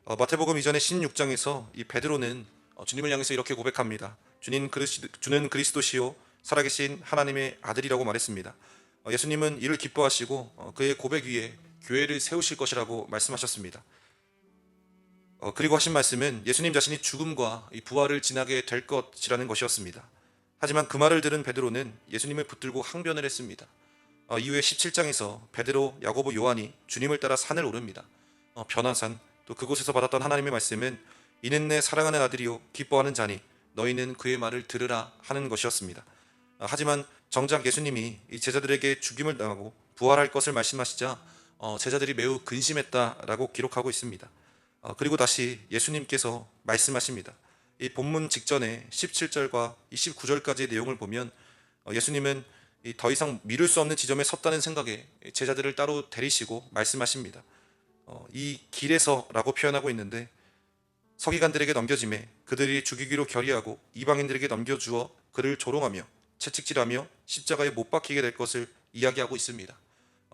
마태복음 이전의 16장에서 이 베드로는 주님을 향해서 이렇게 고백합니다. 주는 그리스도시요 살아계신 하나님의 아들이라고 말했습니다. 예수님은 이를 기뻐하시고 그의 고백 위에 교회를 세우실 것이라고 말씀하셨습니다. 그리고 하신 말씀은 예수님 자신이 죽음과 이 부활을 지나게 될 것이라는 것이었습니다. 하지만 그 말을 들은 베드로는 예수님을 붙들고 항변을 했습니다. 이후에 17장에서 베드로, 야고보, 요한이 주님을 따라 산을 오릅니다. 변화산, 또 그곳에서 받았던 하나님의 말씀은 이는 내 사랑하는 아들이요 기뻐하는 자니 너희는 그의 말을 들으라 하는 것이었습니다. 하지만 정작 예수님이 이 제자들에게 죽임을 당하고 부활할 것을 말씀하시자 제자들이 매우 근심했다라고 기록하고 있습니다. 그리고 다시 예수님께서 말씀하십니다. 이 본문 직전에 17절과 29절까지의 내용을 보면 예수님은 더 이상 미룰 수 없는 지점에 섰다는 생각에 제자들을 따로 데리시고 말씀하십니다. 이 길에서라고 표현하고 있는데 서기관들에게 넘겨짐에 그들이 죽이기로 결의하고 이방인들에게 넘겨주어 그를 조롱하며 채찍질하며 십자가에 못 박히게 될 것을 이야기하고 있습니다.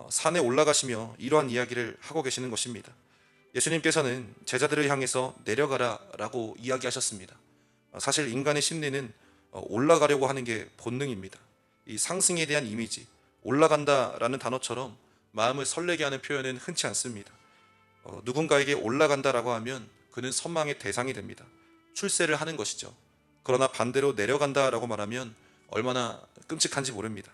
산에 올라가시며 이러한 이야기를 하고 계시는 것입니다. 예수님께서는 제자들을 향해서 내려가라 라고 이야기하셨습니다. 사실 인간의 심리는 올라가려고 하는 게 본능입니다. 이 상승에 대한 이미지, 올라간다라는 단어처럼 마음을 설레게 하는 표현은 흔치 않습니다. 누군가에게 올라간다라고 하면 그는 선망의 대상이 됩니다. 출세를 하는 것이죠. 그러나 반대로 내려간다라고 말하면 얼마나 끔찍한지 모릅니다.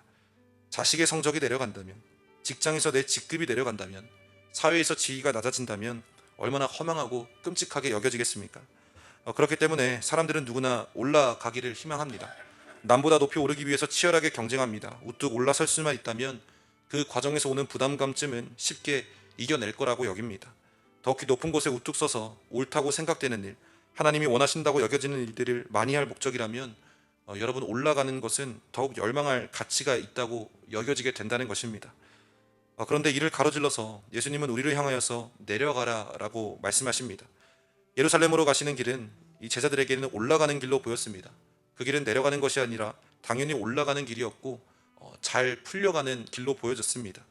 자식의 성적이 내려간다면, 직장에서 내 직급이 내려간다면, 사회에서 지위가 낮아진다면 얼마나 허망하고 끔찍하게 여겨지겠습니까? 그렇기 때문에 사람들은 누구나 올라가기를 희망합니다. 남보다 높이 오르기 위해서 치열하게 경쟁합니다. 우뚝 올라설 수만 있다면 그 과정에서 오는 부담감쯤은 쉽게 이겨낼 거라고 여깁니다. 더욱이 높은 곳에 우뚝 서서 옳다고 생각되는 일, 하나님이 원하신다고 여겨지는 일들을 많이 할 목적이라면 여러분 올라가는 것은 더욱 열망할 가치가 있다고 여겨지게 된다는 것입니다. 그런데 이를 가로질러서 예수님은 우리를 향하여서 내려가라 라고 말씀하십니다. 예루살렘으로 가시는 길은 이 제자들에게는 올라가는 길로 보였습니다. 그 길은 내려가는 것이 아니라 당연히 올라가는 길이었고 잘 풀려가는 길로 보여졌습니다.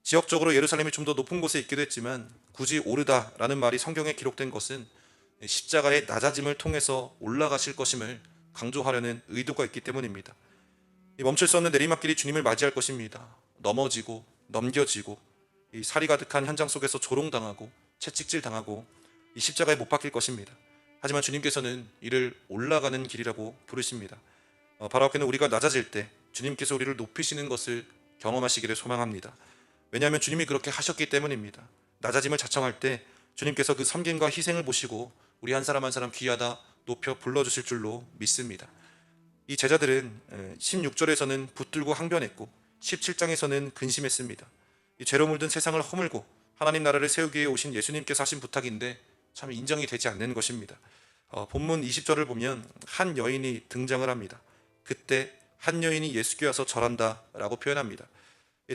지역적으로 예루살렘이 좀 더 높은 곳에 있기도 했지만 굳이 오르다라는 말이 성경에 기록된 것은 십자가의 낮아짐을 통해서 올라가실 것임을 강조하려는 의도가 있기 때문입니다. 멈출 수 없는 내리막길이 주님을 맞이할 것입니다. 넘어지고 넘겨지고 이 살이 가득한 현장 속에서 조롱당하고 채찍질 당하고 이 십자가에 못 박힐 것입니다. 하지만 주님께서는 이를 올라가는 길이라고 부르십니다. 바로 앞에는 우리가 낮아질 때 주님께서 우리를 높이시는 것을 경험하시기를 소망합니다. 왜냐하면 주님이 그렇게 하셨기 때문입니다. 낮아짐을 자청할 때 주님께서 그 섬김과 희생을 보시고 우리 한 사람 한 사람 귀하다 높여 불러주실 줄로 믿습니다. 이 제자들은 16절에서는 붙들고 항변했고 17장에서는 근심했습니다. 이 죄로 물든 세상을 허물고 하나님 나라를 세우기 위해 오신 예수님께서 하신 부탁인데 참 인정이 되지 않는 것입니다. 본문 20절을 보면 한 여인이 등장을 합니다. 그때 한 여인이 예수께 와서 절한다 라고 표현합니다.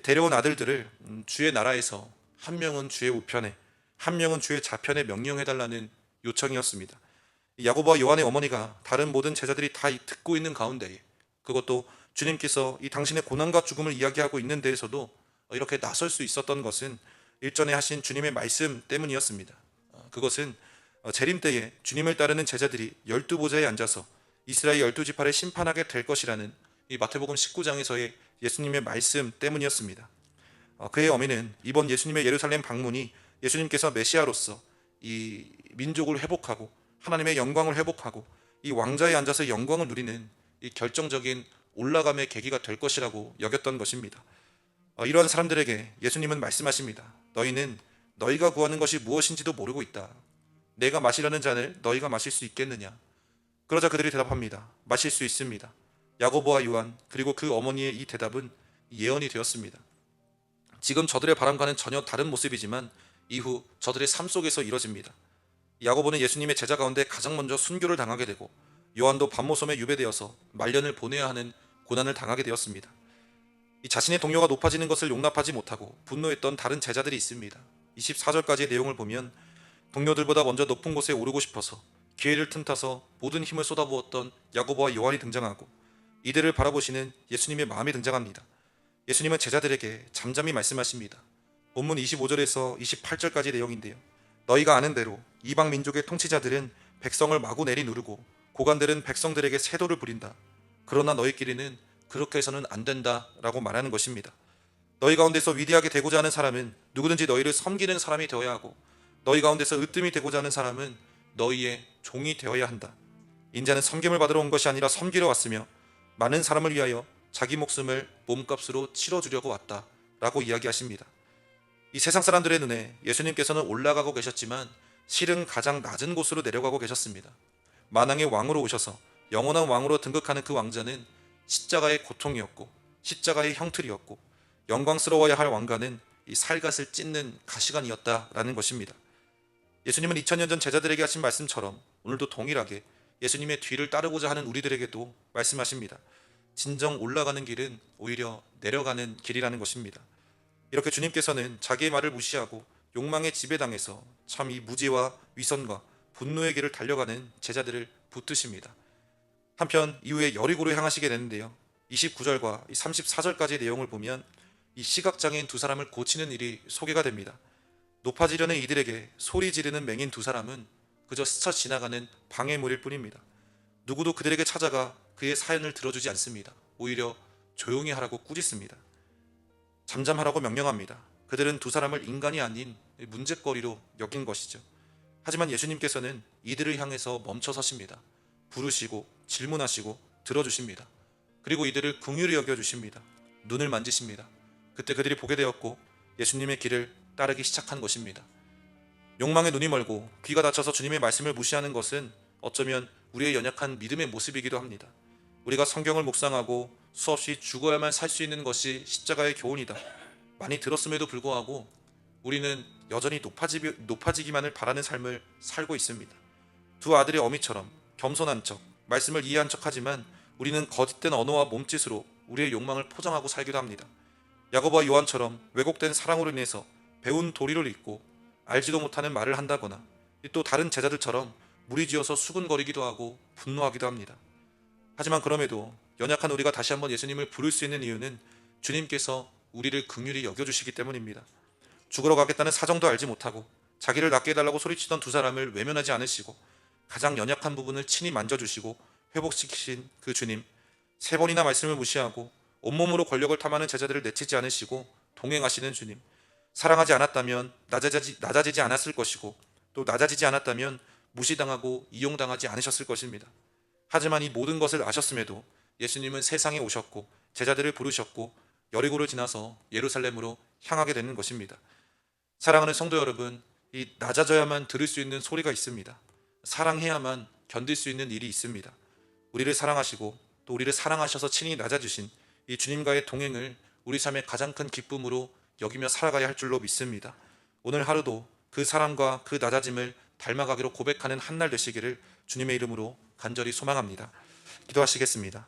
데려온 아들들을 주의 나라에서 한 명은 주의 우편에 한 명은 주의 좌편에 명령해달라는 요청이었습니다. 야고보와 요한의 어머니가 다른 모든 제자들이 다 듣고 있는 가운데에 그것도 주님께서 이 당신의 고난과 죽음을 이야기하고 있는 데에서도 이렇게 나설 수 있었던 것은 일전에 하신 주님의 말씀 때문이었습니다. 그것은 재림 때에 주님을 따르는 제자들이 12보좌에 앉아서 이스라엘 12지파를 심판하게 될 것이라는 이 마태복음 19장에서의 예수님의 말씀 때문이었습니다. 그의 어미는 이번 예수님의 예루살렘 방문이 예수님께서 메시아로서 이 민족을 회복하고 하나님의 영광을 회복하고 이 왕좌에 앉아서 영광을 누리는 이 결정적인 올라감의 계기가 될 것이라고 여겼던 것입니다. 이러한 사람들에게 예수님은 말씀하십니다. 너희는 너희가 구하는 것이 무엇인지도 모르고 있다. 내가 마시려는 잔을 너희가 마실 수 있겠느냐? 그러자 그들이 대답합니다. 마실 수 있습니다. 야고보와 요한 그리고 그 어머니의 이 대답은 예언이 되었습니다. 지금 저들의 바람과는 전혀 다른 모습이지만 이후 저들의 삶 속에서 이뤄집니다. 야고보는 예수님의 제자 가운데 가장 먼저 순교를 당하게 되고 요한도 밤모섬에 유배되어서 말년을 보내야 하는 고난을 당하게 되었습니다. 이 자신의 동료가 높아지는 것을 용납하지 못하고 분노했던 다른 제자들이 있습니다. 24절까지의 내용을 보면 동료들보다 먼저 높은 곳에 오르고 싶어서 기회를 틈타서 모든 힘을 쏟아부었던 야고보와 요한이 등장하고 이들을 바라보시는 예수님의 마음이 등장합니다. 예수님은 제자들에게 잠잠히 말씀하십니다. 본문 25절에서 28절까지 내용인데요. 너희가 아는 대로 이방 민족의 통치자들은 백성을 마구 내리누르고 고관들은 백성들에게 세도를 부린다. 그러나 너희끼리는 그렇게 해서는 안 된다라고 말하는 것입니다. 너희 가운데서 위대하게 되고자 하는 사람은 누구든지 너희를 섬기는 사람이 되어야 하고, 너희 가운데서 으뜸이 되고자 하는 사람은 너희의 종이 되어야 한다. 인자는 섬김을 받으러 온 것이 아니라 섬기러 왔으며 많은 사람을 위하여 자기 목숨을 몸값으로 치러주려고 왔다 라고 이야기하십니다. 이 세상 사람들의 눈에 예수님께서는 올라가고 계셨지만 실은 가장 낮은 곳으로 내려가고 계셨습니다. 만왕의 왕으로 오셔서 영원한 왕으로 등극하는 그 왕자는 십자가의 고통이었고 십자가의 형틀이었고, 영광스러워야 할 왕가는 이 살갗을 찢는 가시관이었다라는 것입니다. 예수님은 2000년 전 제자들에게 하신 말씀처럼 오늘도 동일하게 예수님의 뒤를 따르고자 하는 우리들에게도 말씀하십니다. 진정 올라가는 길은 오히려 내려가는 길이라는 것입니다. 이렇게 주님께서는 자기의 말을 무시하고 욕망의 지배당해서 참 이 무지와 위선과 분노의 길을 달려가는 제자들을 붙드십니다. 한편 이후에 여리고로 향하시게 되는데요, 29절과 34절까지의 내용을 보면 이 시각장애인 두 사람을 고치는 일이 소개가 됩니다. 높아지려는 이들에게 소리 지르는 맹인 두 사람은 그저 스쳐 지나가는 방해물일 뿐입니다. 누구도 그들에게 찾아가 그의 사연을 들어주지 않습니다. 오히려 조용히 하라고 꾸짖습니다. 잠잠하라고 명령합니다. 그들은 두 사람을 인간이 아닌 문제거리로 여긴 것이죠. 하지만 예수님께서는 이들을 향해서 멈춰 서십니다. 부르시고 질문하시고 들어주십니다. 그리고 이들을 긍휼히 여겨주십니다. 눈을 만지십니다. 그때 그들이 보게 되었고 예수님의 길을 따르기 시작한 것입니다. 욕망에 눈이 멀고 귀가 닫혀서 주님의 말씀을 무시하는 것은 어쩌면 우리의 연약한 믿음의 모습이기도 합니다. 우리가 성경을 묵상하고 수없이 죽어야만 살 수 있는 것이 십자가의 교훈이다 많이 들었음에도 불구하고 우리는 여전히 높아지기만을 바라는 삶을 살고 있습니다. 두 아들의 어미처럼 겸손한 척, 말씀을 이해한 척하지만 우리는 거짓된 언어와 몸짓으로 우리의 욕망을 포장하고 살기도 합니다. 야고보와 요한처럼 왜곡된 사랑으로 인해서 배운 도리를 잊고 알지도 못하는 말을 한다거나, 또 다른 제자들처럼 무리지어서 수군거리기도 하고 분노하기도 합니다. 하지만 그럼에도 연약한 우리가 다시 한번 예수님을 부를 수 있는 이유는 주님께서 우리를 긍휼히 여겨주시기 때문입니다. 죽으러 가겠다는 사정도 알지 못하고 자기를 낫게 해달라고 소리치던 두 사람을 외면하지 않으시고 가장 연약한 부분을 친히 만져주시고 회복시키신 그 주님, 3번이나 말씀을 무시하고 온몸으로 권력을 탐하는 제자들을 내치지 않으시고 동행하시는 주님, 사랑하지 않았다면 낮아지지 않았을 것이고, 또 낮아지지 않았다면 무시당하고 이용당하지 않으셨을 것입니다. 하지만 이 모든 것을 아셨음에도 예수님은 세상에 오셨고 제자들을 부르셨고 여리고를 지나서 예루살렘으로 향하게 되는 것입니다. 사랑하는 성도 여러분, 이 낮아져야만 들을 수 있는 소리가 있습니다. 사랑해야만 견딜 수 있는 일이 있습니다. 우리를 사랑하시고 또 우리를 사랑하셔서 친히 낮아주신 이 주님과의 동행을 우리 삶의 가장 큰 기쁨으로 여기며 살아가야 할 줄로 믿습니다. 오늘 하루도 그 사랑과 그 낮아짐을 닮아가기로 고백하는 한 날 되시기를 주님의 이름으로 간절히 소망합니다. 기도하시겠습니다.